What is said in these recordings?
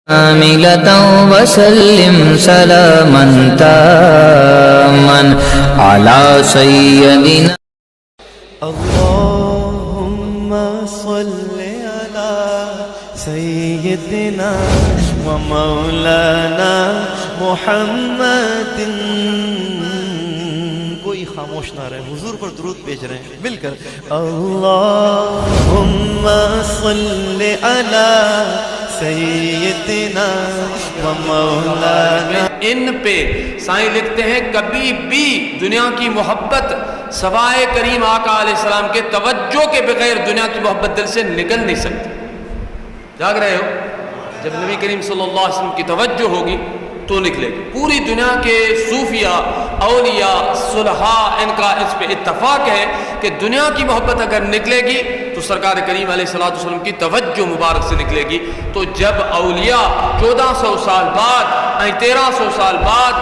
كاملة وسلم سلاما تاما على سيدنا اللهم صل على سيدنا ومولانا محمد. کوئی خاموش نہ رہے، حضور پر درود بھیج رہے ہیں مل کر. اللہم صل علی سیدنا ومولانا. ان پہ سائیں لکھتے ہیں کبھی بھی دنیا کی محبت سوائے کریم آقا علیہ السلام کے توجہ کے بغیر دنیا کی محبت دل سے نکل نہیں سکتی. جاگ رہے ہو؟ جب نبی کریم صلی اللہ علیہ وسلم کی توجہ ہوگی تو نکلے گی. پوری دنیا کے صوفیاء، اولیاء، صلحاء، ان کا اس پہ اتفاق ہے کہ دنیا کی محبت اگر نکلے گی تو سرکار کریم علیہ الصلوۃ والسلام کی توجہ مبارک سے نکلے گی. تو جب اولیاء 1400 سال بعد 1300 سال بعد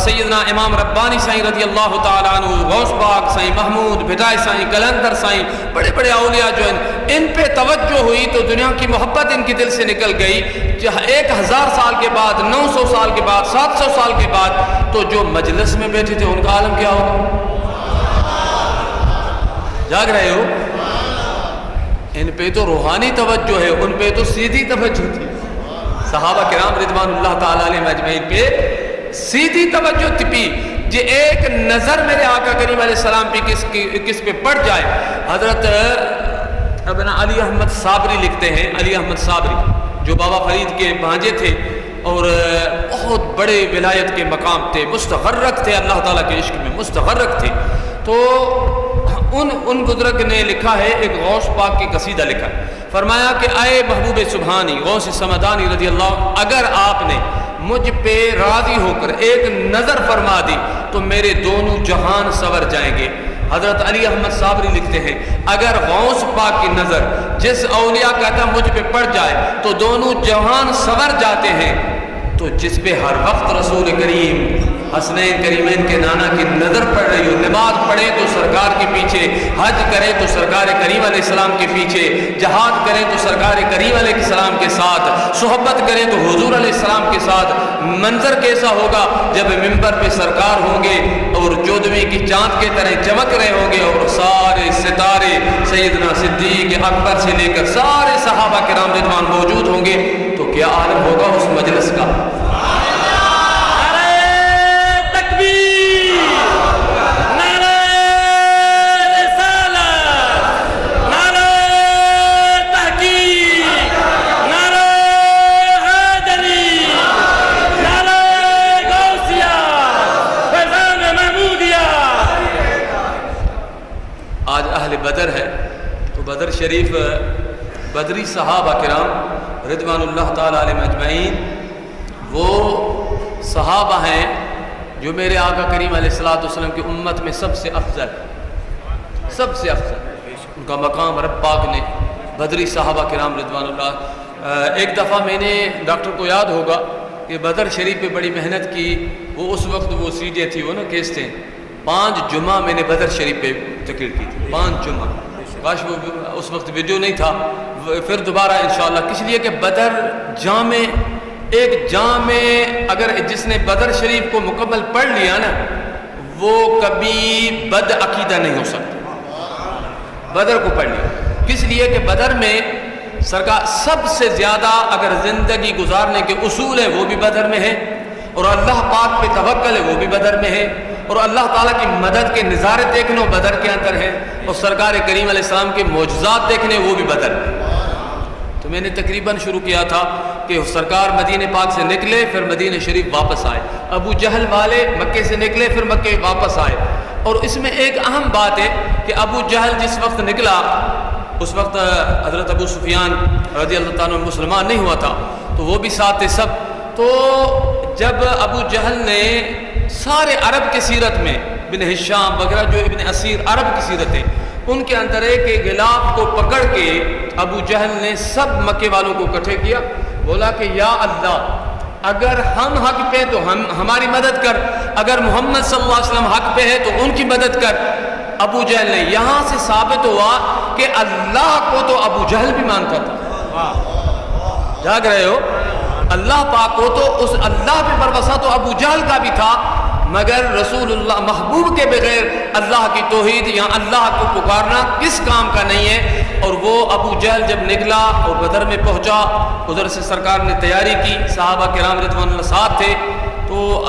سیدنا امام ربانی سائیں رضی اللہ تعالیٰ عنہ، غوث پاک سائیں محمود بھٹائی سائیں، کلندر سائیں، بڑے بڑے اولیاء جو ہیں ان پہ توجہ ہوئی تو دنیا کی محبت ان کے دل سے نکل گئی. 1000 سال کے بعد، 900 سال کے بعد، 700 سال کے بعد تو جو مجلس میں بیٹھے تھے ان کا عالم کیا ہوگا؟ جاگ رہے ہو؟ ان پہ تو روحانی توجہ ہے، ان پہ تو سیدھی توجہ تھی. صحابہ کرام رضوان اللہ تعالیٰ علیہ مجمعین پہ سیدھی توجہ تھی. جو ایک نظر میرے آقا کریم علیہ السلام پہ کس پہ پڑ جائے. حضرت ابن علی احمد صابری لکھتے ہیں، علی احمد صابری جو بابا فرید کے بھانجے تھے اور بہت بڑے ولایت کے مقام تھے، مستغرق تھے، اللہ تعالیٰ کے عشق میں مستغرق تھے. تو ان بزرگ نے لکھا ہے، ایک غوث پاک کی قصیدہ لکھا ہے. فرمایا کہ اے محبوب سبحانی غوث سمدانی رضی اللہ، اگر آپ نے مجھ پہ راضی ہو کر ایک نظر فرما دی تو میرے دونوں جہان سور جائیں گے. حضرت علی احمد صابری لکھتے ہیں اگر غوث پاک کی نظر جس اولیاء کہتا مجھ پہ پڑ جائے تو دونوں جہان سور جاتے ہیں. تو جس پہ ہر وقت رسول کریم حسنین کریمین کے نانا کی نظر پڑ رہی ہو، نماز پڑھے تو سرکار کے پیچھے، حج کرے تو سرکار کریم علیہ السلام کے پیچھے، جہاد کرے تو سرکار کریم علیہ السلام کے ساتھ، صحبت کرے تو حضور علیہ السلام کے ساتھ. منظر کیسا ہوگا جب ممبر پہ سرکار ہوں گے اور چودھویں کی چاند کے طرح چمک رہے ہوں گے اور سارے ستارے سیدنا صدیق اکبر سے لے کر سارے صحابہ کرام رضوان موجود ہوں گے تو کیا عالم ہوگا اس مجلس کا. بدر ہے تو بدر شریف بدری صحابہ کرام رضوان اللہ تعالیٰ علیہ مجمعین وہ صحابہ ہیں جو میرے آقا کریم علیہ الصلوۃ والسلام کی امت میں سب سے افضل، سب سے افضل ان کا مقام رب پاک نے بدری صحابہ کرام رضوان اللہ. ایک دفعہ میں نے ڈاکٹر کو یاد ہوگا کہ بدر شریف پہ بڑی محنت کی. وہ اس وقت وہ سیڈیں تھی، وہ نا کیس تھے. 5 جمعہ میں نے بدر شریف پہ تقریر کی تھی. 5 جمعہ. کاش وہ اس وقت ویڈیو نہیں تھا. پھر دوبارہ انشاءاللہ کس لیے کہ بدر جامع، ایک جامع اگر جس نے بدر شریف کو مکمل پڑھ لیا نا وہ کبھی بد عقیدہ نہیں ہو سکتا. بدر کو پڑھ لیا کس لیے کہ بدر میں سرکار سب سے زیادہ اگر زندگی گزارنے کے اصول ہیں وہ بھی بدر میں ہے، اور اللہ پاک پہ توکل ہے وہ بھی بدر میں ہے، اور اللہ تعالیٰ کی مدد کے نظارے دیکھنے بدر کے اندر ہے، اور سرکار کریم علیہ السلام کے معجزات دیکھنے وہ بھی بدر میں. تو میں نے تقریباً شروع کیا تھا کہ سرکار مدینہ پاک سے نکلے پھر مدینہ شریف واپس آئے. ابو جہل والے مکے سے نکلے پھر مکے واپس آئے. اور اس میں ایک اہم بات ہے کہ ابو جہل جس وقت نکلا اس وقت حضرت ابو سفیان رضی اللہ عنہ مسلمان نہیں ہوا تھا تو وہ بھی ساتھ تھے سب. تو جب ابو جہل نے سارے عرب کی سیرت میں بن ہشام وغیرہ جو ابن اسیر عرب کی سیرت ہے ان کے اندر ایک غلاف کو پکڑ کے ابو جہل نے سب مکے والوں کو اکٹھے کیا. بولا کہ یا اللہ اگر ہم حق پہ تو ہماری مدد کر، اگر محمد صلی اللہ علیہ وسلم حق پہ ہے تو ان کی مدد کر. ابو جہل نے یہاں سے ثابت ہوا کہ اللہ کو تو ابو جہل بھی مانتا تھا. جاگ رہے ہو؟ اللہ پاک کو تو اس اللہ پہ بھروسہ تو ابو جہل کا بھی تھا، مگر رسول اللہ محبوب کے بغیر اللہ کی توحید یا اللہ کو پکارنا کس کام کا نہیں ہے۔ اور وہ ابو جہل جب نکلا اور بدر میں پہنچا، ادھر سے سرکار نے تیاری کی، صحابہ کرام رضوان اللہ ساتھ تھے، تو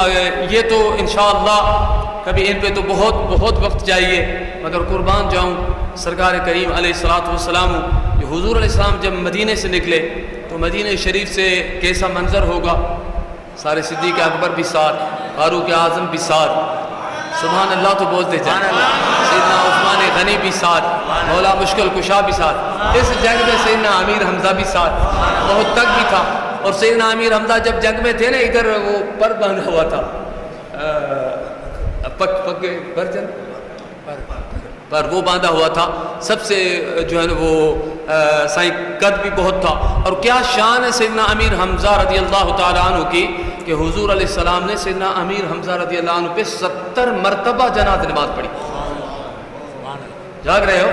یہ تو انشاءاللہ کبھی ان پہ تو بہت وقت چاہیے، مگر قربان جاؤں سرکار کریم علیہ الصلوۃ والسلام، حضور علیہ السلام جب مدینے سے نکلے تو مدینہ شریف سے کیسا منظر ہوگا، سارے صدیق اکبر بھی ساتھ، فاروق اعظم بھی ساتھ، سبحان اللہ تو بولتے جائیں، سیدنا عثمان غنی بھی ساتھ، مولا مشکل کشا بھی ساتھ، اس جنگ میں سیدنا امیر حمزہ بھی ساتھ، بہت تک بھی تھا، اور سیدنا امیر حمزہ جب جنگ میں تھے نا، ادھر وہ پر باندھا ہوا تھا، پر وہ باندھا ہوا تھا، سب سے جو ہے نا وہ سائیں قد بھی بہت تھا، اور کیا شان ہے سیدنا امیر حمزہ رضی اللہ تعالیٰ عنہ کی کہ حضور علیہ السلام نے سیدنا امیر حمزہ رضی اللہ عنہ پہ 70 مرتبہ جنازہ نماز پڑھی، جاگ رہے ہو؟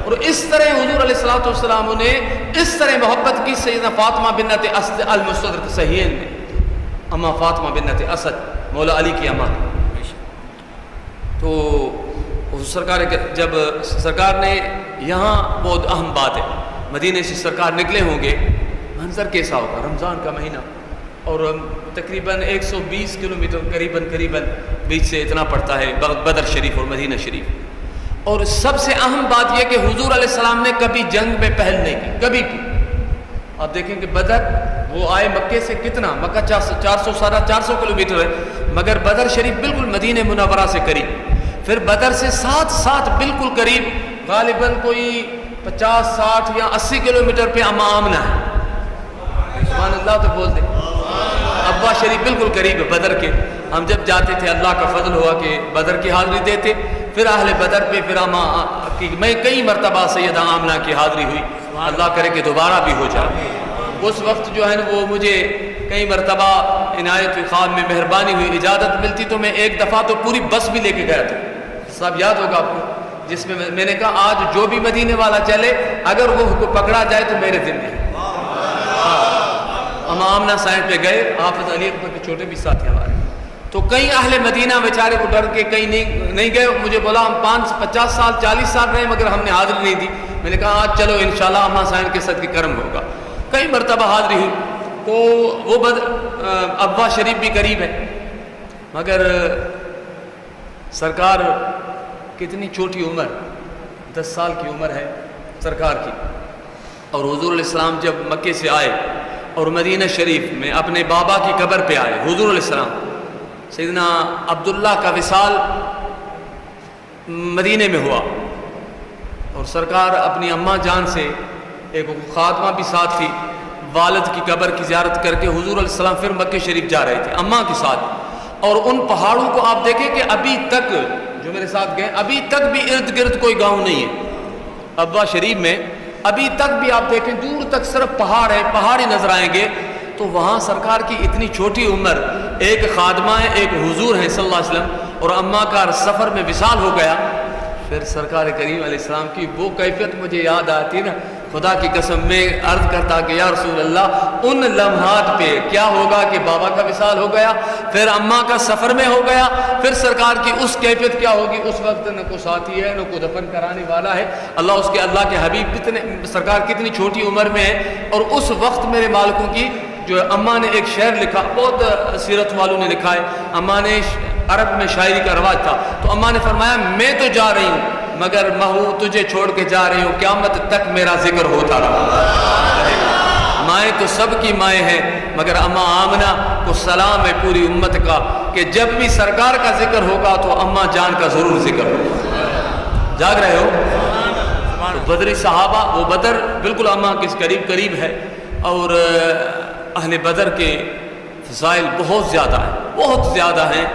اور اس طرح حضور علیہ السلام نے اس طرح محبت کی سیدنا فاطمہ بنت اسد المستدرک صحیحین میں، اما فاطمہ بنت اسد مولا علی کی اما، تو جب سرکار نے یہاں بہت اہم بات ہے، مدینے سے سرکار نکلے ہوں گے، منظر کیسا ہوگا، رمضان کا مہینہ، اور تقریباً 120 کلومیٹر قریباً بیچ سے اتنا پڑتا ہے بدر شریف اور مدینہ شریف، اور سب سے اہم بات یہ کہ حضور علیہ السلام نے کبھی جنگ میں پہل نہیں کی، کبھی بھی۔ آپ دیکھیں کہ بدر وہ آئے مکے سے کتنا، مکہ 400 کلومیٹر ہے، مگر بدر شریف بالکل مدینہ منورہ سے قریب، پھر بدر سے ساتھ بالکل قریب، غالباً کوئی 50 60 یا 80 کلومیٹر پہ اما آمنہ ہے، سبحان اللہ تو بول دیں، ابا شریف بالکل قریب ہے بدر کے۔ ہم جب جاتے تھے اللہ کا فضل ہوا کہ بدر کی حاضری دیتے، پھر اہل بدر پہ پھر میں کئی مرتبہ سیدہ آمنہ کی حاضری ہوئی، اللہ کرے کہ دوبارہ بھی ہو جائے۔ اس وقت جو ہے نا وہ مجھے کئی مرتبہ عنایت خواب میں مہربانی ہوئی، اجازت ملتی تو میں ایک دفعہ تو پوری بس بھی لے کے گیا تھا، سب یاد ہوگا آپ کو، جس میں میں نے کہا آج جو بھی مدینے والا چلے اگر وہ پکڑا جائے تو میرے ذمہ ہے۔ ہم آمنہ سائن پہ گئے، حافظ علی اکبر کے چھوٹے بھی ساتھی ہمارے، تو کئی اہل مدینہ بیچارے کو ڈر کے کئی نہیں گئے، مجھے بولا ہم 50 سال 40 سال رہے مگر ہم نے حاضری نہیں دی، میں نے کہا آج چلو انشاءاللہ اماں سائن کے صدقے کرم ہوگا، کئی مرتبہ حاضری ہوئی۔ تو وہ ابا شریف بھی قریب ہے، مگر سرکار کتنی چھوٹی عمر، 10 سال کی عمر ہے سرکار کی، اور حضور علیہ السلام جب مکے سے آئے اور مدینہ شریف میں اپنے بابا کی قبر پہ آئے، حضور علیہ السلام، سیدنا عبداللہ کا وصال مدینہ میں ہوا، اور سرکار اپنی اماں جان سے، ایک خاتمہ بھی ساتھ تھی، والد کی قبر کی زیارت کر کے حضور علیہ السلام پھر مکہ شریف جا رہے تھے اماں کے ساتھ، اور ان پہاڑوں کو آپ دیکھیں کہ ابھی تک جو میرے ساتھ گئے ابھی تک بھی ارد گرد کوئی گاؤں نہیں ہے، ابا شریف میں ابھی تک بھی آپ دیکھیں دور تک صرف پہاڑ ہے، پہاڑ ہی نظر آئیں گے، تو وہاں سرکار کی اتنی چھوٹی عمر، ایک خادمہ ہے ایک حضور ہے صلی اللہ علیہ وسلم، اور اماں کا سفر میں وصال ہو گیا، پھر سرکار کریم علیہ السلام کی وہ کیفیت مجھے یاد آتی نا، خدا کی قسم میں عرض کرتا کہ یا رسول اللہ ان لمحات پہ کیا ہوگا کہ بابا کا وصال ہو گیا، پھر اماں کا سفر میں ہو گیا، پھر سرکار کی اس کیفیت کیا ہوگی، اس وقت نہ کوئی ساتھی ہے نہ کوئی دفن کرانے والا ہے، اللہ کے حبیب سرکار کتنی چھوٹی عمر میں ہے، اور اس وقت میرے مالکوں کی جو اماں نے ایک شعر لکھا، بہت سیرت والوں نے لکھا ہے، اماں نے عرب میں شاعری کا رواج تھا، تو اماں نے فرمایا میں تو جا رہی ہوں مگر مہو تجھے چھوڑ کے جا رہی ہوں، قیامت تک میرا ذکر ہوتا رہا۔ مائیں تو سب کی مائیں ہیں مگر اماں آمنہ کو سلام ہے پوری امت کا، کہ جب بھی سرکار کا ذکر ہوگا تو اماں جان کا ضرور ذکر ہوگا۔ جاگ رہے ہو؟ تو بدری صحابہ، وہ بدر بالکل اماں کے قریب ہے، اور اہل بدر کے فضائل بہت زیادہ ہیں،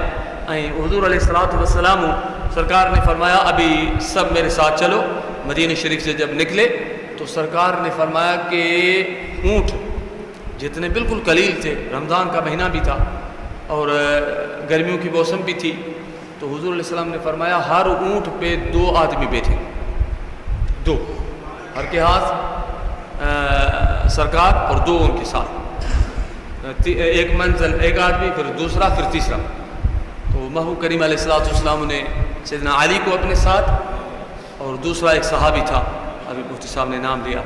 حضور علیہ السلام سرکار نے فرمایا ابھی سب میرے ساتھ چلو، مدینہ شریف سے جب نکلے تو سرکار نے فرمایا کہ اونٹ جتنے بالکل قلیل تھے، رمضان کا مہینہ بھی تھا اور گرمیوں کی موسم بھی تھی، تو حضور علیہ السلام نے فرمایا ہر اونٹ پہ 2 آدمی بیٹھے، 2 ہر کے ہاتھ سرکار اور 2 ان کے ساتھ، ایک منزل ایک آدمی، پھر دوسرا، پھر تیسرا. تو محبوب کریم علیہ السلام نے سیدنا علی کو اپنے ساتھ، اور دوسرا ایک صحابی تھا، ابھی مفتی صاحب نے نام لیا،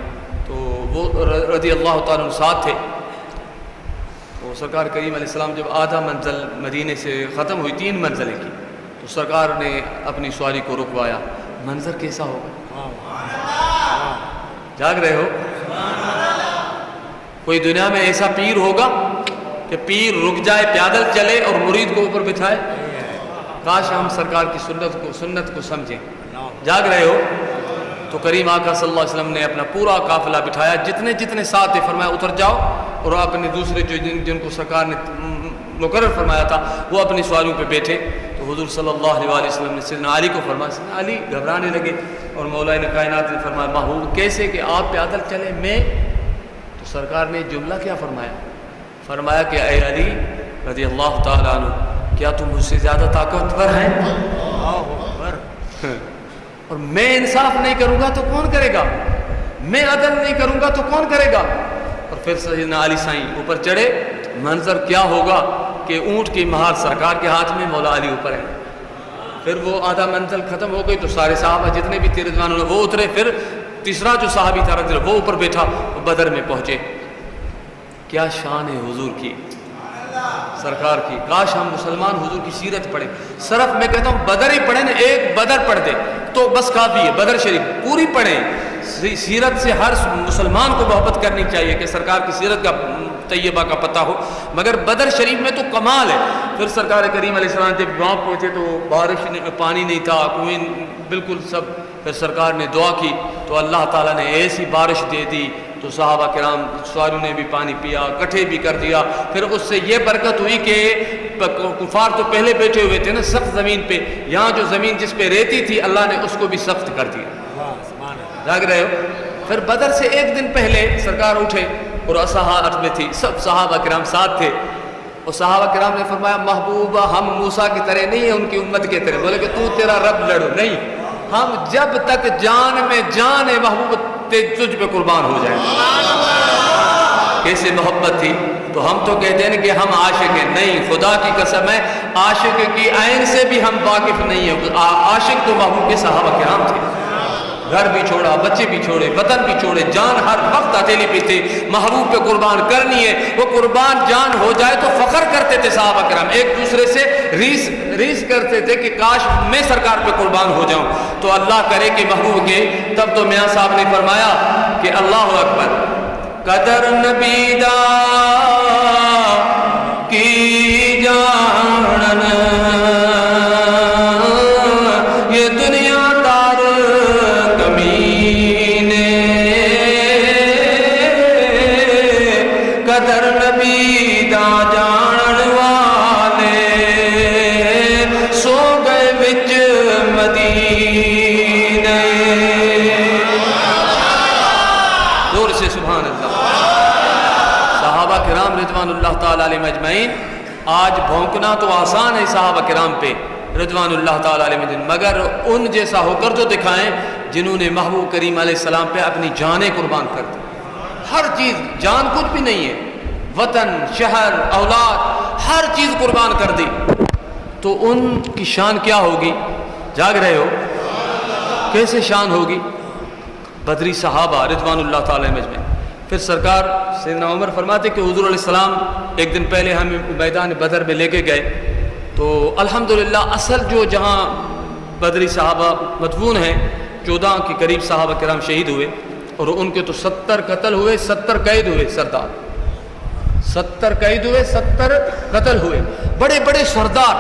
تو وہ رضی اللہ تعالیٰ عنہ ساتھ تھے. تو سرکار کریم علیہ السلام جب آدھا منزل مدینے سے ختم ہوئی، 3 منزلیں کی، تو سرکار نے اپنی سواری کو رکوایا. منظر کیسا ہوگا؟ جاگ رہے ہو؟ کوئی دنیا میں ایسا پیر ہوگا کہ پیر رک جائے، پیادل چلے اور مرید کو اوپر بٹھائے؟ کاش ہم سرکار کی سنت کو سمجھیں. جاگ رہے ہو؟ تو کریم آقا صلی اللہ علیہ وسلم نے اپنا پورا قافلہ بٹھایا، جتنے ساتھ تھے، فرمایا اتر جاؤ، اور اپنے دوسرے جن کو سرکار نے مقرر فرمایا تھا وہ اپنی سواریوں پہ بیٹھے. تو حضور صلی اللہ علیہ وسلم نے سیدنا علی کو فرمایا. سیدنا علی گھبرانے لگے، اور مولا کائنات نے فرمایا محبوب کیسے کہ آپ پیادل چلے، میں؟ تو سرکار نے جملہ کیا فرمایا؟ فرمایا کہ اے علی رضی اللہ تعالیٰ عنہ، کیا تم مجھ سے زیادہ طاقتور ہیں؟ اور میں انصاف نہیں کروں گا تو کون کرے گا؟ میں عدل نہیں کروں گا تو کون کرے گا؟ اور پھر سیدنا علی سائیں اوپر چڑھے. منظر کیا ہوگا کہ اونٹ کی مہار سرکار کے ہاتھ میں، مولا علی اوپر ہے. پھر وہ آدھا منزل ختم ہو گئی تو سارے صحابہ جتنے بھی تھے رضوان اللہ وہ اترے. پھر تیسرا جو صحابی تھا رضی اللہ وہ اوپر بیٹھا، وہ بدر میں پہنچے. کیا شان ہے حضور کی، سرکار کی. کاش ہم مسلمان حضور کی سیرت پڑھیں. صرف میں کہتا ہوں بدر ہی پڑھیں نا، ایک بدر پڑھ دیں تو بس کافی ہے. بدر شریف پوری پڑھیں. سیرت سے ہر مسلمان کو محبت کرنی چاہیے کہ سرکار کی سیرت کا طیبہ کا پتہ ہو. مگر بدر شریف میں تو کمال ہے. پھر سرکار کریم علیہ السلام جب وہاں پہنچے تو بارش پانی نہیں تھا، کنویں بالکل سب. پھر سرکار نے دعا کی تو اللہ تعالیٰ نے ایسی بارش دے دی، تو صحابہ کرام سواریوں نے بھی پانی پیا، کٹھے بھی کر دیا. پھر اس سے یہ برکت ہوئی کہ کفار تو پہلے بیٹھے ہوئے تھے نا سخت زمین پہ، یہاں جو زمین جس پہ ریتی تھی اللہ نے اس کو بھی سخت کر دیا. جاگ رہے ہو؟ پھر بدر سے ایک دن پہلے سرکار اٹھے اور اصحاب میں تھی، سب صحابہ کرام ساتھ تھے. اور صحابہ کرام نے فرمایا محبوبہ ہم موسیٰ کی طرح نہیں ہیں، ان کی امت کی طرح. بولے کہ تو تیرا رب لڑو نہیں، ہم جب تک جان میں جان ہے محبوب تجھ پہ قربان ہو جائیں. کیسے محبت تھی. تو ہم تو کہتے ہیں کہ ہم عاشق ہیں، نہیں، خدا کی قسم ہے عاشق کی عین سے بھی ہم واقف نہیں ہیں. عاشق تو محبوب کے صحابہ کرام تھے. گھر بھی چھوڑا، بچے بھی چھوڑے، وطن بھی چھوڑے، جان ہر وقت ہتھیلی پہ تھے، محبوب پہ قربان کرنی ہے. وہ قربان جان ہو جائے تو فخر کرتے تھے صحابہ کرام، ایک دوسرے سے ریس کرتے تھے کہ کاش میں سرکار پہ قربان ہو جاؤں. تو اللہ کرے کہ محبوب کے. تب تو میاں صاحب نے فرمایا کہ اللہ اکبر، قدر نبی دا کی جانن یہ دنیا دار کمینے، قدر نبی دا جانن والے سو گئے وچ مدینے. دور سے سبحان اللہ. صحابہ کرام رضوان اللہ تعالیٰ علیہ مجمعین. آج بھونکنا تو آسان ہے صحابہ کرام پہ رضوان اللہ تعالیٰ علیہ مجمعین، مگر ان جیسا ہو کر تو دکھائیں جنہوں نے محبوب کریم علیہ السلام پہ اپنی جانیں قربان کر دی. ہر چیز، جان کچھ بھی نہیں ہے، وطن، شہر، اولاد، ہر چیز قربان کر دی. تو ان کی شان کیا ہوگی؟ جاگ رہے ہو؟ کیسے شان ہوگی؟ بدری صحابہ رضوان اللہ تعالیٰ مجمعین. پھر سرکار سیدنا عمر فرماتے کہ حضور علیہ السلام ایک دن پہلے ہمیں میدان بدر میں لے کے گئے. تو الحمدللہ اصل جو جہاں بدری صحابہ مدفون ہیں 14 کے قریب صحابہ کرام شہید ہوئے، اور ان کے تو 70 قتل ہوئے، 70 قید ہوئے. سردار 70 قید ہوئے، 70 قتل ہوئے، بڑے بڑے سردار.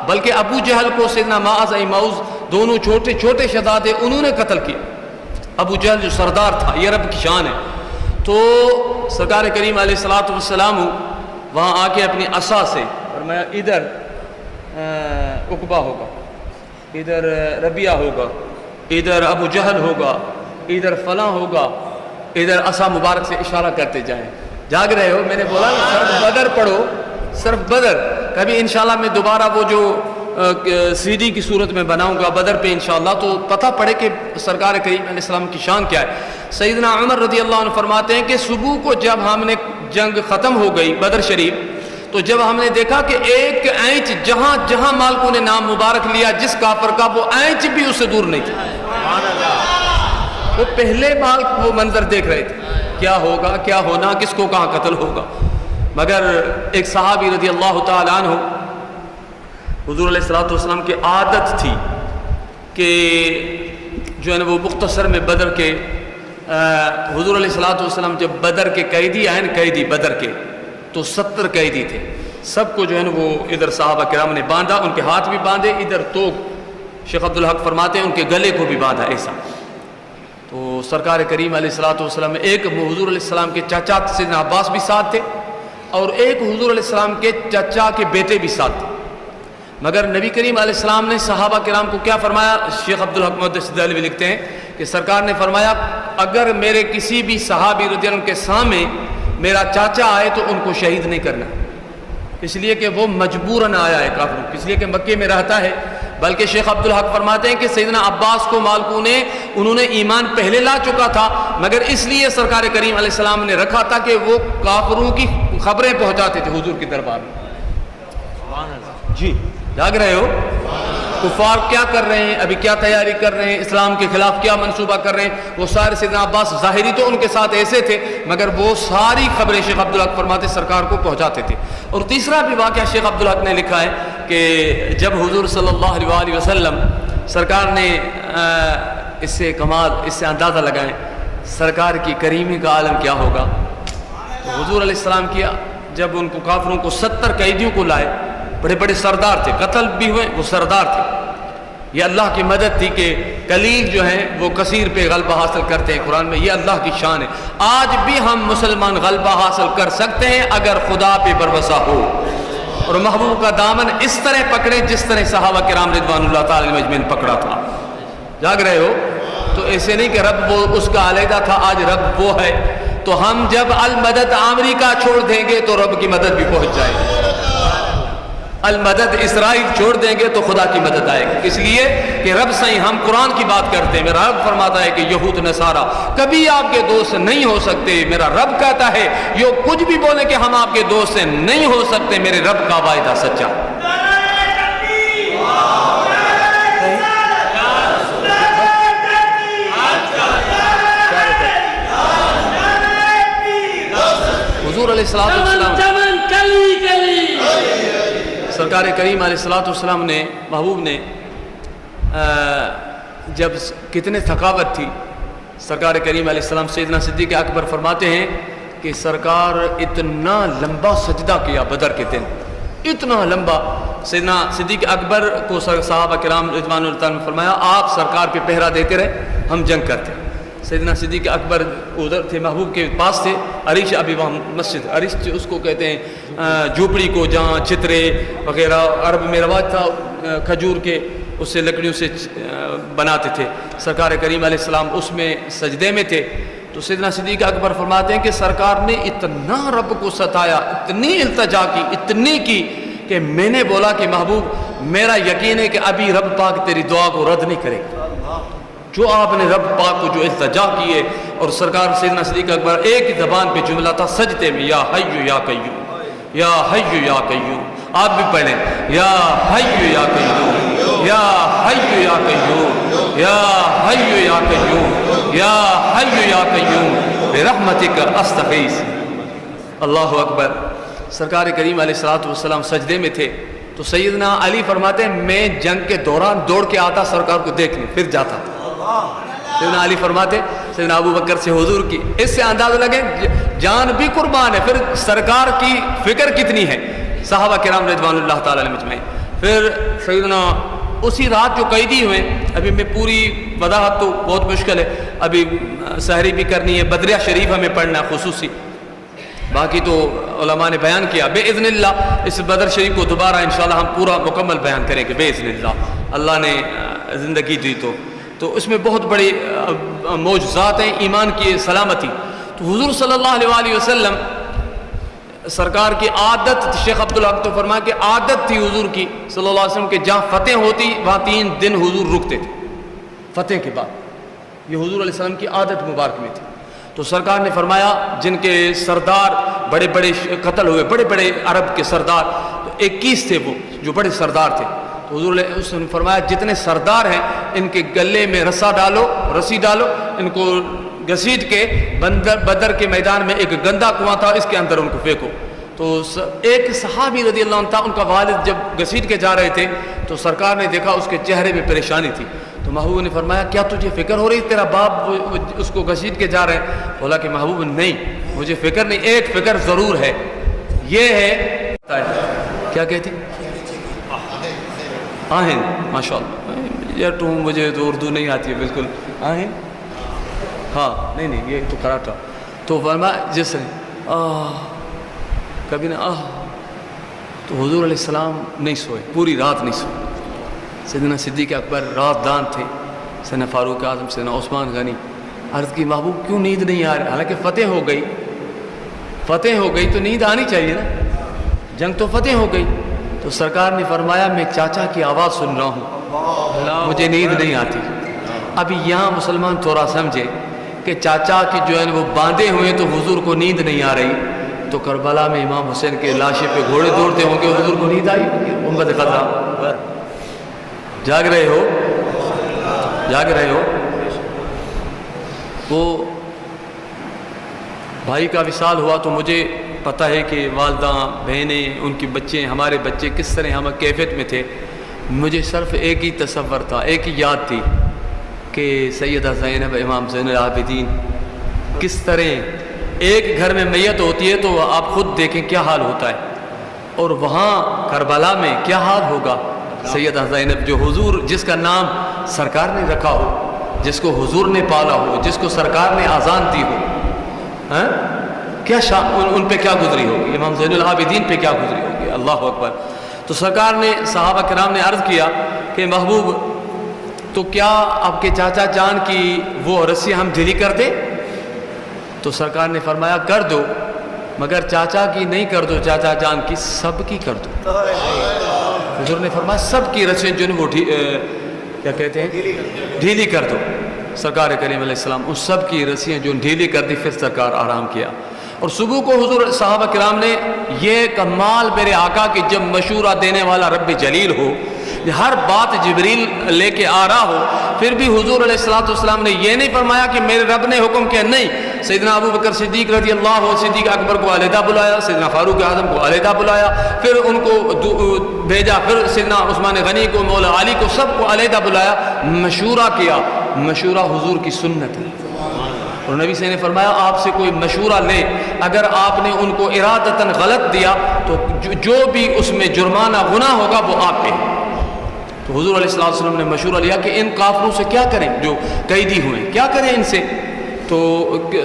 بلکہ ابو جہل کو سیدنا معاذ معوذ دونوں چھوٹے چھوٹے شہزادے انہوں نے قتل کیا. ابو جہل جو سردار تھا، یہ رب کی شان ہے. تو سرکار کریم علیہ الصلوۃ والسلام وہاں آ کے اپنی عصا سے فرمایا ادھر عقبہ ہوگا، ادھر ربیہ ہوگا، ادھر ابو جہل ہوگا، ادھر فلاں ہوگا. ادھر عصا مبارک سے اشارہ کرتے جائیں. جاگ رہے ہو؟ میں نے بولا صرف بدر پڑھو، صرف بدر. کبھی انشاءاللہ میں دوبارہ وہ جو سی ڈی کی صورت میں بناؤں گا بدر پہ انشاءاللہ، تو پتہ پڑے کہ سرکار کریم علیہ السلام کی شان کیا ہے. سیدنا عمر رضی اللہ عنہ فرماتے ہیں کہ صبح کو جب ہم نے جنگ ختم ہو گئی بدر شریف، تو جب ہم نے دیکھا کہ ایک اینچ جہاں جہاں مالکوں نے نام مبارک لیا جس کافر کا، وہ اینچ بھی اس سے دور نہیں تھا. وہ پہلے مالک وہ منظر دیکھ رہے تھے کیا ہوگا، کیا ہونا، کس کو کہاں قتل ہوگا. مگر ایک صحابی رضی اللہ تعالیٰ عنہ، حضور علیہ الصلوۃ والسلام کی عادت تھی کہ جو ہے نا وہ مختصر میں بدر کے حضور علیہ الصلوۃ والسلام جب بدر کے قیدی آئے نا، قیدی بدر کے تو 70 قیدی تھے، سب کو جو ہے نا وہ ادھر صحابہ کرام نے باندھا، ان کے ہاتھ بھی باندھے، ادھر تو شیخ عبدالحق فرماتے ہیں ان کے گلے کو بھی باندھا ایسا. تو سرکار کریم علیہ الصلوۃ والسلام میں ایک حضور علیہ السلام کے چاچا سیدنا عباس بھی ساتھ تھے اور ایک حضور علیہ السلام کے چچا کے بیٹے بھی ساتھ تھے. مگر نبی کریم علیہ السلام نے صحابہ کرام کو کیا فرمایا؟ شیخ عبدالحق محدث دہلوی لکھتے ہیں کہ سرکار نے فرمایا اگر میرے کسی بھی صحابی رضی اللہ عنہ کے سامنے میرا چاچا آئے تو ان کو شہید نہیں کرنا، اس لیے کہ وہ مجبوراً آیا ہے کافر، اس لیے کہ مکے میں رہتا ہے. بلکہ شیخ عبدالحق فرماتے ہیں کہ سیدنا عباس کو مالکوں نے انہوں نے ایمان پہلے لا چکا تھا، مگر اس لیے سرکار کریم علیہ السلام نے رکھا تھا کہ وہ کافروں کی خبریں پہنچاتے تھے حضور کے دربار میں. جی جاگ رہے ہو؟ کفار کیا کر رہے ہیں، ابھی کیا تیاری کر رہے ہیں، اسلام کے خلاف کیا منصوبہ کر رہے ہیں، وہ سارے سیدنا عباس ظاہری تو ان کے ساتھ ایسے تھے مگر وہ ساری خبریں شیخ عبدالحق فرماتے سرکار کو پہنچاتے تھے. اور تیسرا بھی واقعہ شیخ عبدالحق نے لکھا ہے کہ جب حضور صلی اللہ علیہ وسلم سرکار نے اس سے کمال، اس سے اندازہ لگائیں سرکار کی کریمی کا عالم کیا ہوگا. تو حضور علیہ السلام کیا جب ان کو کافروں کو 70 قیدیوں کو لائے، بڑے بڑے سردار تھے، قتل بھی ہوئے، وہ سردار تھے. یہ اللہ کی مدد تھی کہ قلیل جو ہیں وہ کثیر پہ غلبہ حاصل کرتے ہیں. قرآن میں یہ اللہ کی شان ہے. آج بھی ہم مسلمان غلبہ حاصل کر سکتے ہیں اگر خدا پہ بھروسہ ہو اور محبوب کا دامن اس طرح پکڑے جس طرح صحابہ کرام رضوان اللہ تعالی علیہم اجمعین پکڑا تھا. جاگ رہے ہو؟ تو ایسے نہیں کہ رب وہ اس کا علیحدہ تھا، آج رب وہ ہے. تو ہم جب المدد امریکہ چھوڑ دیں گے تو رب کی مدد بھی پہنچ جائے گی. المدد اسرائیل چھوڑ دیں گے تو خدا کی مدد آئے گی. اس لیے کہ رب سے ہم قرآن کی بات کرتے ہیں، میرا رب فرماتا ہے کہ یہود نصارہ کبھی آپ کے دوست نہیں ہو سکتے. میرا رب کہتا ہے یہ کچھ بھی بولے کہ ہم آپ کے دوست نہیں ہو سکتے، میرے رب کا وعدہ سچا. حضور علیہ السلام سرکار کریم علیہ الصلوۃ والسلام نے محبوب نے جب کتنے ثقافت تھی، سرکار کریم علیہ السلام سیدنا صدیق اکبر فرماتے ہیں کہ سرکار اتنا لمبا سجدہ کیا بدر کے دن، اتنا لمبا. سیدنا صدیق اکبر کو صحابہ کرام رضوان اللہ تعالیٰ نے فرمایا آپ سرکار پہ پہرا دیتے رہے، ہم جنگ کرتے. سیدنا صدیق اکبر ادھر تھے، محبوب کے پاس تھے، عریش، ابھی وہاں مسجد عریش اس کو کہتے ہیں جھوپڑی کو جہاں چترے وغیرہ عرب میں رواج تھا کھجور کے، اس سے لکڑیوں سے بناتے تھے. سرکار کریم علیہ السلام اس میں سجدے میں تھے. تو سیدنا صدیق اکبر فرماتے ہیں کہ سرکار نے اتنا رب کو ستایا، اتنی التجا کی، اتنی کی کہ میں نے بولا کہ محبوب میرا یقین ہے کہ ابھی رب پاک تیری دعا کو رد نہیں کرے گا. جو آپ نے رب پاک کو جو التجا کی ہے. اور سرکار سیدنا صدیق اکبر ایک زبان پہ جملہ تھا سجدے میں، یا حی یا قیوم، یا حی یا قیوم. آپ بھی پڑھیں یا حی یا قیوم، یا حی یا قیوم، یا حی یا قیوم، یا حی یا قیوم برحمتک استغیث. اللہ اکبر. سرکار کریم علیہ الصلوۃ والسلام سجدے میں تھے. تو سیدنا علی فرماتے ہیں میں جنگ کے دوران دوڑ کے آتا سرکار کو دیکھنے، پھر جاتا تھا. سیدنا علی فرماتے سیدنا ابو بکر سے حضور کی، اس سے اندازہ لگے جان بھی قربان ہے، پھر سرکار کی فکر کتنی ہے. صحابہ کرام رضوان اللہ تعالی علیہم اجمعین. پھر سیدنا اسی رات جو قیدی ہوئے، ابھی میں پوری وضاحت تو بہت مشکل ہے، ابھی سحری بھی کرنی ہے، بدریہ شریف ہمیں پڑھنا ہے خصوصی، باقی تو علماء نے بیان کیا. بے اذن اللہ اس بدر شریف کو دوبارہ انشاءاللہ ہم پورا مکمل بیان کریں گے بے اذن اللہ نے زندگی دی تو اس میں بہت بڑے معجزات ہیں ایمان کی سلامتی. تو حضور صلی اللہ علیہ وسلم سرکار کی عادت، شیخ عبدالحق تو فرمایا کہ عادت تھی حضور کی صلی اللہ علیہ وسلم کہ جہاں فتح ہوتی وہاں 3 دن حضور رکتے تھے فتح کے بعد. یہ حضور علیہ السلام کی عادت مبارک میں تھی. تو سرکار نے فرمایا جن کے سردار بڑے بڑے قتل ہوئے، بڑے بڑے عرب کے سردار 21 تھے وہ جو بڑے سردار تھے. تو حضور نے اس نے فرمایا جتنے سردار ہیں ان کے گلے میں رسی ڈالو، ان کو گھسیٹ کے بدر کے میدان میں ایک گندا کنواں تھا، اس کے اندر ان کو پھینکو. تو ایک صحابی رضی اللہ عنہ تھا، ان کا والد جب گھسیٹ کے جا رہے تھے تو سرکار نے دیکھا اس کے چہرے میں پریشانی تھی. تو محبوب نے فرمایا کیا تجھے فکر ہو رہی تیرا باپ اس کو گھسیٹ کے جا رہے ہیں؟ بولا کہ محبوب نہیں مجھے فکر نہیں، ایک فکر ضرور ہے، یہ ہے کیا کہتے آہن. ماشاء اللہ یار تم مجھے تو اردو نہیں آتی ہے بالکل. آہن ہاں نہیں یہ تو کراٹا. تو فرمایا جس نے کبھی نہ تو حضور علیہ السلام نہیں سوئے، پوری رات نہیں سوئے. سیدنا صدیق اکبر رات دان تھے، سیدنا فاروق اعظم، سیدنا عثمان غنی. عرض کی محبوب کیوں نیند نہیں آ رہی؟ حالانکہ فتح ہو گئی تو نیند آنی چاہیے نا، جنگ تو فتح ہو گئی. تو سرکار نے فرمایا میں چاچا کی آواز سن رہا ہوں، مجھے نیند نہیں آتی. ابھی یہاں مسلمان تھوڑا سمجھے کہ چاچا کی جو ہے وہ باندھے ہوئے تو حضور کو نیند نہیں آ رہی، تو کربلا میں امام حسین کے لاشے پہ گھوڑے دوڑتے ہوں گے، حضور کو نیند آئی؟ امت خطرہ جاگ رہے ہو. وہ بھائی کا وصال ہوا تو مجھے پتہ ہے کہ والدہ بہنیں ان کی بچے ہمارے بچے کس طرح ہم کیفیت میں تھے. مجھے صرف ایک ہی تصور تھا، ایک ہی یاد تھی کہ سیدہ زینب امام زین العابدین کس طرح ایک گھر میں میت ہوتی ہے تو آپ خود دیکھیں کیا حال ہوتا ہے، اور وہاں کربلا میں کیا حال ہوگا. سیدہ زینب جو حضور جس کا نام سرکار نے رکھا ہو، جس کو حضور نے پالا ہو، جس کو سرکار نے آزان دی ہو، کیا ان پہ کیا گزری ہوگی، امام زین العابدین پہ کیا گزری ہوگی. اللہ اکبر. تو سرکار نے صحابہ کرام نے عرض کیا کہ محبوب تو کیا آپ کے چاچا جان کی وہ رسی ہم ڈھیلی کر دیں؟ تو سرکار نے فرمایا کر دو، مگر چاچا کی نہیں کر دو، چاچا جان کی سب کی کر دو. حضور نے فرمایا سب کی رسیں جو وہ کیا کہتے ہیں ڈھیلی کر دو. سرکار کریم علیہ السلام ان سب کی رسیاں جو ڈھیلی کر دی، پھر سرکار آرام کیا. اور صبح کو حضور صحابہ کرام نے یہ کمال میرے آقا کہ جب مشورہ دینے والا رب جلیل ہو، ہر بات جبریل لے کے آ رہا ہو، پھر بھی حضور علیہ السلام نے یہ نہیں فرمایا کہ میرے رب نے حکم کیا. نہیں، سیدنا ابو بکر صدیق رضی اللہ عنہ، صدیق اکبر کو علیحدہ بلایا، سیدنا فاروق اعظم کو علیحدہ بلایا، پھر ان کو بھیجا، پھر سیدنا عثمان غنی کو، مولا علی کو، سب کو علیحدہ بلایا، مشورہ کیا. مشورہ حضور کی سنت ہے. اور نبی سے نے فرمایا آپ سے کوئی مشورہ لے، اگر آپ نے ان کو ارادتاً غلط دیا تو جو بھی اس میں جرمانہ گناہ ہوگا وہ آپ پہ. تو حضور علیہ السلام نے مشورہ لیا کہ ان کافروں سے کیا کریں جو قیدی ہوئے، کیا کریں ان سے. تو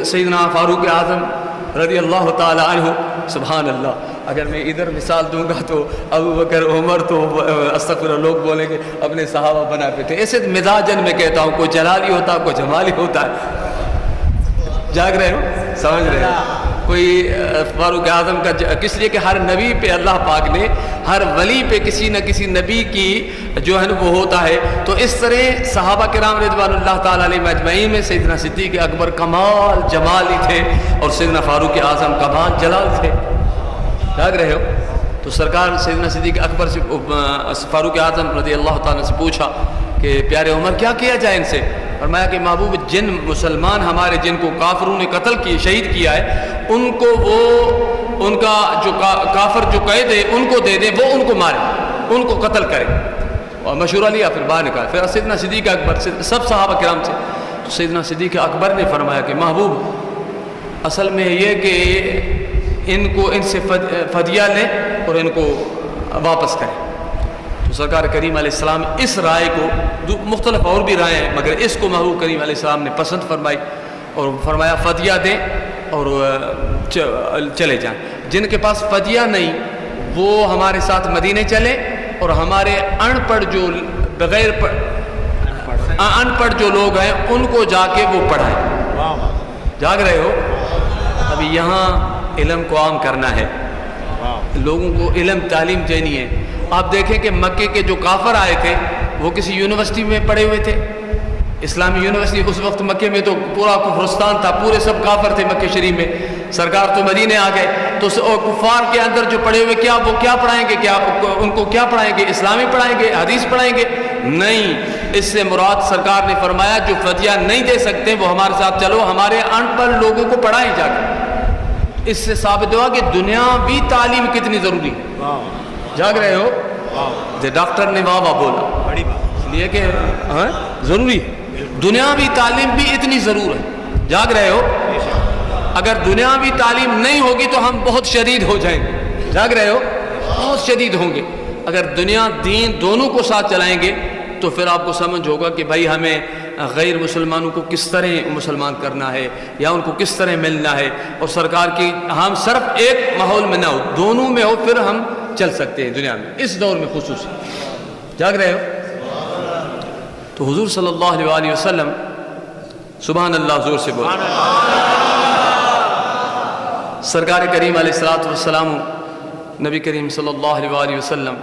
سیدنا فاروق اعظم رضی اللہ تعالی عنہ، سبحان اللہ، اگر میں ادھر مثال دوں گا تو ابو بکر عمر تو استغفر لوگ بولیں گے اپنے صحابہ بنا پہ تھے. ایسے مزاجن میں کہتا ہوں، کوئی جلالی ہوتا ہے، کوئی جمالی ہوتا ہے. جاگ رہے ہو، سمجھ رہے ہو. کوئی فاروق اعظم کا کس لیے کہ ہر نبی پہ اللہ پاک نے، ہر ولی پہ کسی نہ کسی نبی کی جو ہے نا وہ ہوتا ہے. تو اس طرح صحابہ کرام رضوان اللہ تعالیٰ علیہ مجمعین میں سیدنا صدیق اکبر کمال جمالی تھے اور سیدنا فاروق اعظم کمال جلال تھے. جاگ رہے ہو. تو سرکار سیدنا صدیق اکبر سے فاروق اعظم رضی اللہ تعالیٰ سے پوچھا کہ پیارے عمر کیا کیا جائے ان سے. فرمایا کہ محبوب جن مسلمان ہمارے جن کو کافروں نے قتل کی، شہید کیا ہے، ان کو وہ ان کا جو کافر جو قید ہے ان کو دے دیں، وہ ان کو مارے، ان کو قتل کرے. اور مشورہ لیا، پھر باہر نکالا. پھر سیدنا صدیق اکبر سب صحابہ کرام سے تو سیدنا صدیق اکبر نے فرمایا کہ محبوب اصل میں یہ کہ ان سے فدیہ لیں اور ان کو واپس کریں. تو سرکار کریم علیہ السلام اس رائے کو، مختلف اور بھی رائے ہیں مگر اس کو محبوب کریم علیہ السلام نے پسند فرمائی اور فرمایا فدیہ دیں اور چلے جائیں. جن کے پاس فدیہ نہیں وہ ہمارے ساتھ مدینے چلے اور ہمارے ان پڑھ جو لوگ ہیں ان کو جا کے وہ پڑھائیں. جاگ رہے ہو. ابھی یہاں علم کو عام کرنا ہے، لوگوں کو علم تعلیم دینی ہے. آپ دیکھیں کہ مکے کے جو کافر آئے تھے وہ کسی یونیورسٹی میں پڑھے ہوئے تھے؟ اسلامی یونیورسٹی اس وقت مکے میں تو پورا کفرستان تھا، پورے سب کافر تھے مکے شریف میں، سرکار تو مدینے آ گئے، تو کفار کے اندر جو پڑھے ہوئے کیا وہ کیا پڑھائیں گے؟ کیا ان کو کیا پڑھائیں گے؟ اسلامی پڑھائیں گے، حدیث پڑھائیں گے؟ نہیں، اس سے مراد سرکار نے فرمایا جو فدیہ نہیں دے سکتے وہ ہمارے ساتھ چلو، ہمارے ان پڑھ لوگوں کو پڑھائیں جا کے۔ اس سے ثابت ہوا کہ دنیاوی تعلیم کتنی ضروری ہے۔ جاگ رہے ہو؟ ڈاکٹر نے واہ واہ بولا، اس لیے کہ ضروری ہے، دنیاوی تعلیم بھی اتنی ضرور ہے۔ جاگ رہے ہو؟ اگر دنیاوی تعلیم نہیں ہوگی تو ہم بہت شدید ہو جائیں گے۔ جاگ رہے ہو؟ بہت شدید ہوں گے۔ اگر دنیا دین دونوں کو ساتھ چلائیں گے تو پھر آپ کو سمجھ ہوگا کہ بھائی ہمیں غیر مسلمانوں کو کس طرح مسلمان کرنا ہے یا ان کو کس طرح ملنا ہے، اور سرکار کی ہم صرف ایک ماحول میں نہ ہو، دونوں میں ہو، پھر ہم چل سکتے ہیں دنیا میں، اس دور میں خصوصی۔ جاگ رہے ہو؟ تو حضور صلی اللہ علیہ وسلم، سبحان اللہ، زور سے بولو، سرکار کریم علیہ الصلوۃ والسلام، نبی کریم صلی اللہ علیہ وسلم،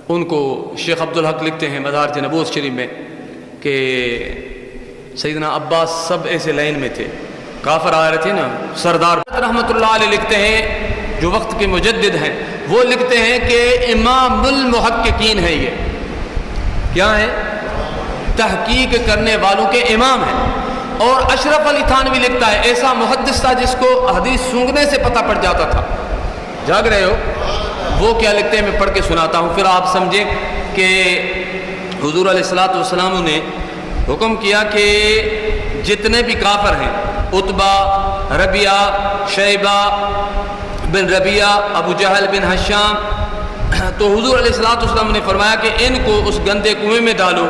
ان کو شیخ عبدالحق لکھتے ہیں مدارج نبوت شریف میں کہ سیدنا عباس سب ایسے لائن میں تھے، کافر آ رہے تھے نا، سردار رحمۃ اللہ علیہ لکھتے ہیں جو وقت کے مجدد ہیں، وہ لکھتے ہیں کہ امام المحققین ہے، یہ کیا ہے؟ تحقیق کرنے والوں کے امام ہیں۔ اور اشرف علی تھانوی لکھتا ہے ایسا محدث تھا جس کو حدیث سونگنے سے پتہ پڑ جاتا تھا۔ جاگ رہے ہو؟ وہ کیا لکھتے ہیں میں پڑھ کے سناتا ہوں، پھر آپ سمجھیں کہ حضور علیہ الصلوۃ والسلام نے حکم کیا کہ جتنے بھی کافر ہیں، عتبہ، ربیعہ، شیبہ بن ربیعہ، ابو جہل بن ہشام، تو حضور علیہ الصلوۃ والسلام نے فرمایا کہ ان کو اس گندے کنویں میں ڈالو،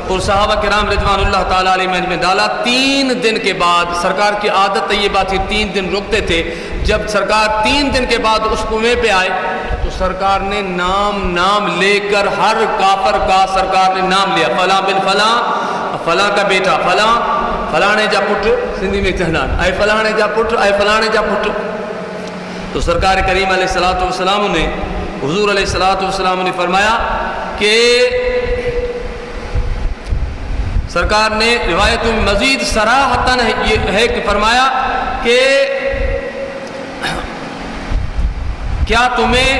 اور صحابہ کرام رضوان اللہ تعالیٰ علیہ میں ڈالا۔ 3 دن کے بعد، سرکار کی عادت طیبہ تھی 3 دن رکتے تھے، جب سرکار 3 دن کے بعد اس کنویں پہ آئے تو سرکار نے نام لے کر ہر کافر کا سرکار نے نام لیا، فلاں بن فلاں، فلاں کا بیٹا فلاں، فلانے جا پٹ، سندھی میں کہنا اے فلانے جا پٹ، اے فلانے جا پٹ۔ تو سرکار کریم علیہ الصلوۃ والسلام نے، حضور علیہ الصلوۃ والسلام نے فرمایا کہ سرکار نے روایت میں مزید صراحتاً یہ ہے کہ فرمایا کہ کیا تمہیں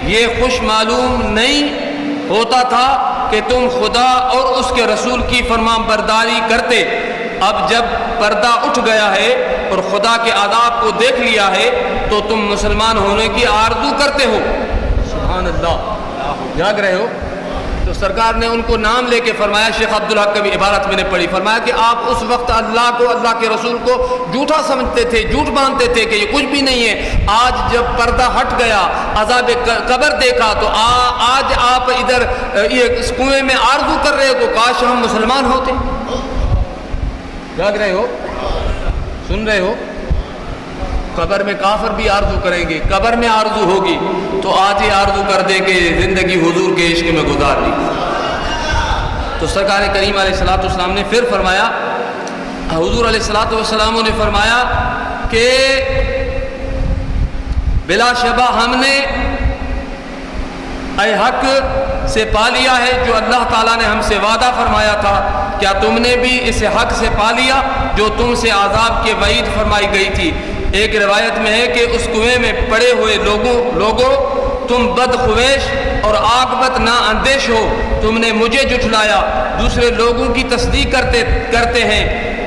یہ خوش معلوم نہیں ہوتا تھا کہ تم خدا اور اس کے رسول کی فرمان برداری کرتے؟ اب جب پردہ اٹھ گیا ہے اور خدا کے آداب کو دیکھ لیا ہے تو تم مسلمان ہونے کی آرزو کرتے ہو۔ سبحان اللہ، جاگ رہے ہو؟ تو سرکار نے ان کو نام لے کے فرمایا، شیخ عبدالحق کی عبارت میں نے پڑھی، فرمایا کہ آپ اس وقت اللہ کو، اللہ کے رسول کو جھوٹا سمجھتے تھے، جھوٹ مانتے تھے کہ یہ کچھ بھی نہیں ہے۔ آج جب پردہ ہٹ گیا، عذاب قبر دیکھا، تو آج آپ ادھر یہ اس کنویں میں آرزو کر رہے ہو تو کاش ہم مسلمان ہوتے۔ جاگ رہے ہو؟ سن رہے ہو؟ قبر میں کافر بھی آرزو کریں گے، قبر میں آرزو ہوگی تو آج ہی آرزو کر دے کہ زندگی حضور کے عشق میں گزار لی۔ تو سرکار کریم علیہ الصلوۃ والسلام نے پھر فرمایا، حضور علیہ الصلوۃ والسلام نے فرمایا کہ بلا شبہ ہم نے اے حق سے پا لیا ہے جو اللہ تعالیٰ نے ہم سے وعدہ فرمایا تھا، کیا تم نے بھی اس حق سے پا لیا جو تم سے عذاب کے وعید فرمائی گئی تھی؟ ایک روایت میں ہے کہ اس کنویں میں پڑے ہوئے لوگوں تم بدخویش اور عاقبت نا اندیش ہو، تم نے مجھے جھٹلایا، دوسرے لوگوں کی تصدیق کرتے ہیں۔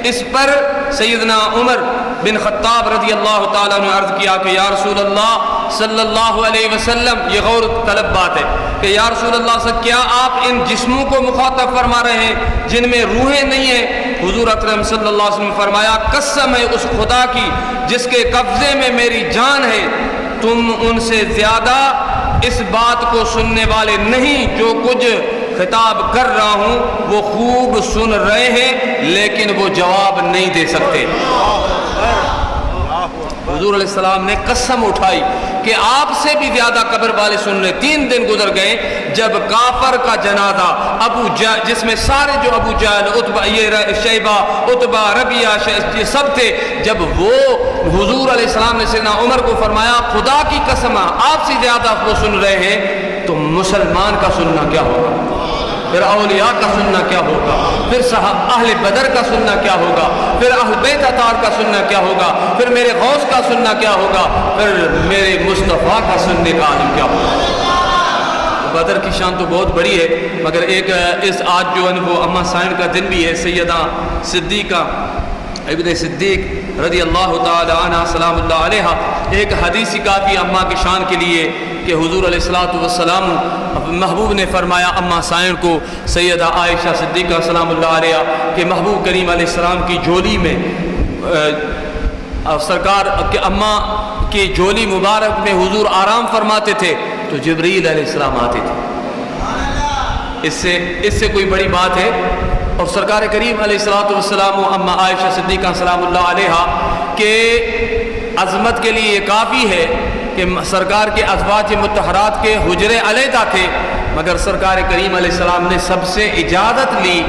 اس پر سیدنا عمر بن خطاب رضی اللہ تعالیٰ نے عرض کیا کہ یا رسول اللہ صلی اللہ علیہ وسلم، یہ غور طلب بات ہے کہ یا رسول اللہ صلی، کیا آپ ان جسموں کو مخاطب فرما رہے ہیں جن میں روحیں نہیں ہیں؟ حضور اکرم صلی اللہ علیہ وسلم نے فرمایا قسم ہے اس خدا کی جس کے قبضے میں میری جان ہے، تم ان سے زیادہ اس بات کو سننے والے نہیں، جو کچھ خطاب کر رہا ہوں وہ خوب سن رہے ہیں لیکن وہ جواب نہیں دے سکتے۔ حضور علیہ السلام نے قسم اٹھائی کہ آپ سے بھی زیادہ قبر والے سن رہے۔ 3 دن گزر گئے، جب کافر کا جنازہ جس میں سارے جو ابو جہل، شیبہ، عتبہ، ربیعہ، یہ سب تھے، جب وہ حضور علیہ السلام نے سیدنا عمر کو فرمایا خدا کی قسم آپ سے زیادہ وہ سن رہے ہیں، تو مسلمان کا سننا کیا ہوگا؟ پھر اولیاء کا سننا کیا ہوگا، پھر اہل بدر کا سننا کیا ہوگا، پھر اہل بیت اطہار کا سننا کیا ہوگا، پھر میرے غوث کا سننا کیا ہوگا، پھر میرے مصطفیٰ کا سننے کا عالم کیا ہوگا۔ بدر کی شان تو بہت بڑی ہے، مگر ایک اس آج جو ہے وہ اماں سائن کا دن بھی ہے۔ سیدہ صدیقہ ابن صدیق رضی اللہ تعالی عنہ سلام اللہ علیہ ایک حدیث کافی اماں کی شان کے لیے کہ حضور علیہ الصلوۃ والسلام محبوب نے فرمایا اماں سائن کو، سیدہ عائشہ صدیقہ سلام اللہ علیہ کہ محبوب کریم علیہ السلام کی جھولی میں سرکار کے اماں کی جھولی مبارک میں حضور آرام فرماتے تھے تو جبریل علیہ السلام آتے تھے۔ اس سے کوئی بڑی بات ہے؟ اور سرکار کریم علیہ الصلوۃ والسلام و اماں عائشہ صدیقہ سلام اللہ علیہ کے عظمت کے لیے یہ کافی ہے کہ سرکار کے ازواج مطہرات کے حجرے علیحدہ تھے، مگر سرکار کریم علیہ السلام نے سب سے اجازت لی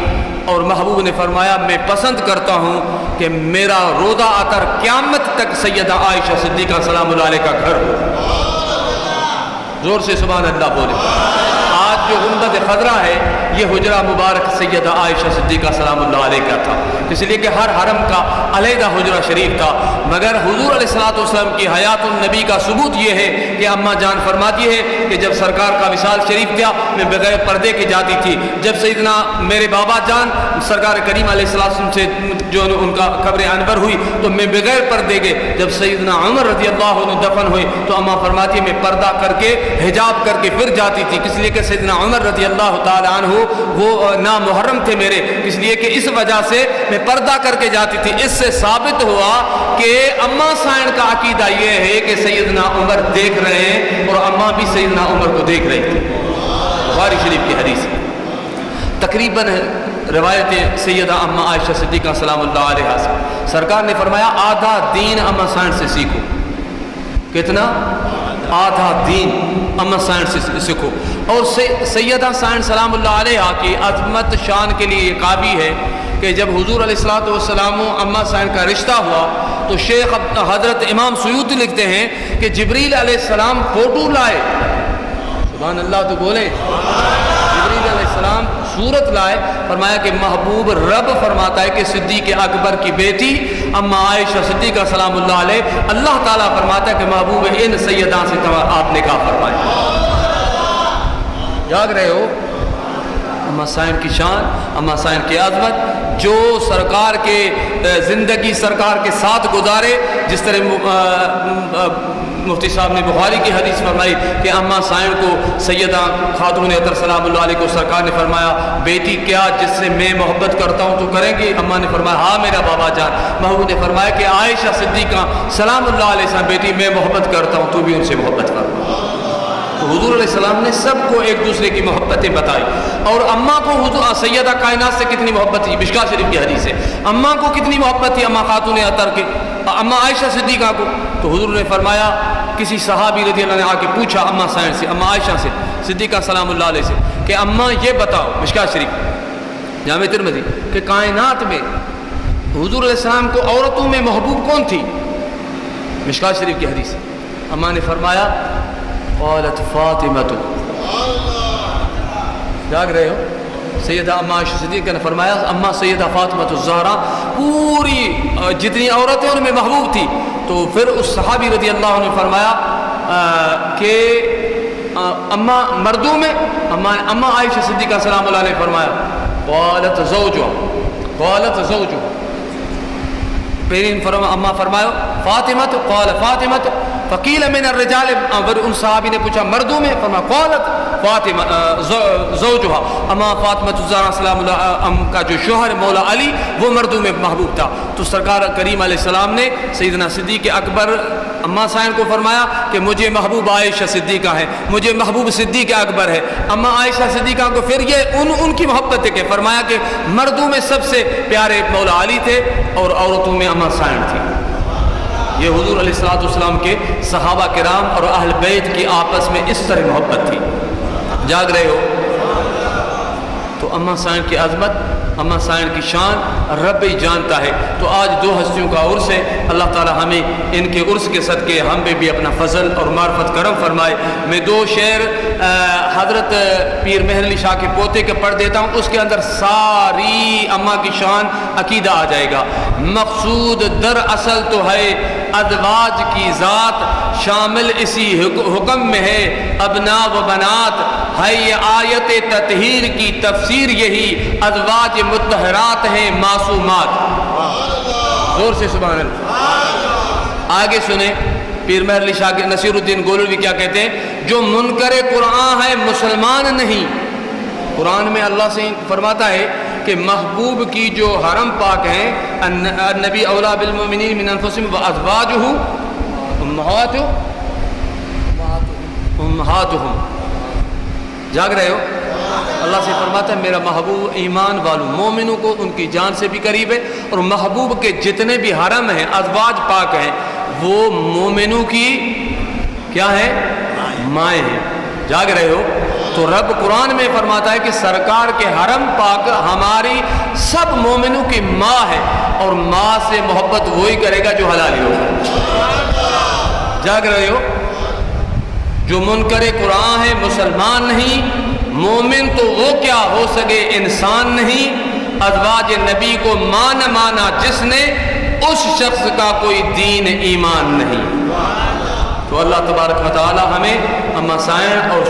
اور محبوب نے فرمایا میں پسند کرتا ہوں کہ میرا روضہ آ کر قیامت تک سیدہ عائشہ صدیقہ سلام اللہ علیہ کا گھر ہو۔ زور سے سبحان اللہ بولے۔ آج جو غنبد خضرا ہے یہ حجرہ مبارک سیدہ عائشہ صدیقہ سلام اللہ علیہ کا تھا، اس لیے کہ ہر حرم کا علیحدہ حجرہ شریف تھا، مگر حضور علیہ الصلوۃ والسلام کی حیات النبی کا ثبوت یہ ہے کہ اماں جان فرماتی ہے کہ جب سرکار کا وصال شریف تھا میں بغیر پردے کے جاتی تھی، جب سیدنا میرے بابا جان سرکار کریم علیہ السلام سے جو ان کا قبر انور ہوئی تو میں بغیر پردے کے، جب سیدنا عمر رضی اللہ عنہ دفن ہوئے تو اماں فرماتی ہے میں پردہ کر کے حجاب کر کے پھر جاتی تھی، اس لیے کہ سیدنا عمر رضی اللہ تعالی عنہ وہ نامحرم تھے میرے، اس لیے کہ اس وجہ سے میں پردہ کر کے جاتی تھی۔ اس سے ثابت ہوا کہ اماں سائن کا عقیدہ یہ ہے کہ سیدنا عمر دیکھ رہے ہیں اور اماں بھی سیدنا عمر کو دیکھ رہی تھی۔ بخاری شریف کی حدیث تقریباً روایتیں سیدہ اماں عائشہ صدیقہ سلام اللہ علیہ سے سرکار نے فرمایا آدھا دین اماں سائن سے سیکھو۔ کتنا؟ آدھا دین اماں سائن سے سیکھو۔ اور سیدہ سائن سلام اللہ علیہ کی عظمت شان کے لیے یہ قابل ہے کہ جب حضور علیہ الصلوۃ والسلام و اماں سائن کا رشتہ ہوا تو شیخ حضرت امام سیوطی لکھتے ہیں کہ جبریل علیہ السلام فوٹو لائے، سبحان اللہ تو بولے، جبریل علیہ السلام صورت لائے، فرمایا کہ محبوب رب فرماتا ہے کہ صدیق اکبر کی بیٹی اماں عائشہ صدیقہ سلام اللہ علیہ، اللہ تعالیٰ فرماتا ہے کہ محبوب ان سیدان سے آپ نکاح فرمائے۔ جاگ رہے ہو؟ اماں سائن کی شان، اماں سائن کی عظمت، جو سرکار کے زندگی سرکار کے ساتھ گزارے، جس طرح مفتی صاحب نے بخاری کی حدیث فرمائی کہ اماں سائن کو سیدہ خاتون اطہر سلام اللہ علیہ کو سرکار نے فرمایا بیٹی کیا جس سے میں محبت کرتا ہوں تو کریں گی؟ اماں نے فرمایا ہاں میرا بابا جان۔ محبوب نے فرمایا کہ عائشہ صدیقہ سلام اللہ علیہ سے بیٹی میں محبت کرتا ہوں تو بھی ان سے محبت کر۔ تو حضور علیہ السلام نے سب کو ایک دوسرے کی محبتیں بتائی، اور اماں کو حضور سیدہ کائنات سے کتنی محبت تھی، مشکاۃ شریف کی حدیث ہے، اماں کو کتنی محبت تھی اماں خاتون اطہر کے، اماں عائشہ صدیقہ کو۔ تو حضور نے فرمایا کسی صحابی رضی اللہ عنہ نے آ کے پوچھا اماں سائن سے، اماں عائشہ سے، صدیقہ سلام اللہ علیہ سے کہ اماں یہ بتاؤ، مشکاۃ شریف جامع ترمذی، کہ کائنات میں حضور علیہ السلام کو عورتوں میں محبوب کون تھی؟ مشکاۃ شریف کی حدیث۔ اماں نے فرمایا قالت فاطمہ، جاگ رہے ہو؟ سیدہ اماں عائشہ صدیقہ نے فرمایا اماں سیدہ فاطمہ الزہرا پوری جتنی عورتیں ان میں محبوب تھی۔ تو پھر اس صحابی رضی اللہ عنہ نے فرمایا کہ اماں مردوں میں اماں عائشہ صدیقہ سلام اللہ علیہ فرمایا قالت زوجہ پہلے اماں فرمایا فاطمہ، قال فاطمہ، فقیل من الرجال، ان صحابی نے پوچھا مردوں میں، فرمایا قالت فاطمہ زوجہ، اماں فاطمہ الزہرا سلام اللہ کا جو شوہر مولا علی وہ مردوں میں محبوب تھا۔ تو سرکار کریم علیہ السلام نے سیدنا صدیق اکبر اماں سائن کو فرمایا کہ مجھے محبوب عائشہ صدیقہ ہے، مجھے محبوب صدیق اکبر ہے۔ اماں عائشہ صدیقہ کو پھر یہ ان کی محبت ہے کہ فرمایا کہ مردوں میں سب سے پیارے مولا علی تھے اور عورتوں میں اماں سائن تھی۔ یہ حضور علیہ الصلوۃ والسلام کے صحابہ کرام اور اہل بیت کی آپس میں اس طرح محبت تھی۔ جاگ رہے ہو؟ تو اماں سائن کی عظمت اما سائن کی شان رب ہی جانتا ہے۔ تو آج دو ہستیوں کا عرس ہے، اللہ تعالی ہمیں ان کے عرس کے صدقے ہم پہ بھی اپنا فضل اور معرفت کرم فرمائے۔ میں دو شعر حضرت پیر مہر علی شاہ کے پوتے کے پڑھ دیتا ہوں، اس کے اندر ساری اماں کی شان عقیدہ آ جائے گا۔ مقصود در اصل تو ہے ازواج کی ذات، شامل اسی حکم میں ہے ابنا و بنات، ہے یہ آیت تطہیر کی تفسیر یہی، ازواج مطہرات ہیں معصومات۔ زور سے سبحان اللہ۔ آگے سنیں پیر مہر علی شاہ کے نصیر الدین گولوی کیا کہتے ہیں، جو منکر قرآن ہے مسلمان نہیں۔ قرآن میں اللہ سے فرماتا ہے کہ محبوب کی جو حرم پاک ہیں، النبی اولا بالمؤمنین من انفسہم وازواجہ امہاتہم، جاگ رہے ہو؟ اللہ سے فرماتا ہے میرا محبوب ایمان والوں مومنوں کو ان کی جان سے بھی قریب ہے، اور محبوب کے جتنے بھی حرم ہیں ازواج پاک ہیں وہ مومنوں کی کیا ہے؟ مائیں ہیں۔ جاگ رہے ہو؟ تو رب قرآن میں فرماتا ہے کہ سرکار کے حرم پاک ہماری سب مومنوں کی ماں ہے، اور ماں سے محبت وہی کرے گا جو حلالی ہوگا۔ جاگ رہے ہو؟ جو منکر قرآن ہے مسلمان نہیں، مومن تو وہ کیا ہو سکے انسان نہیں، ازواج نبی کو ماں نہ مانا جس نے، اس شخص کا کوئی دین ایمان نہیں۔ تو اللہ تبارک و تعالی ہمیں اما سائن اور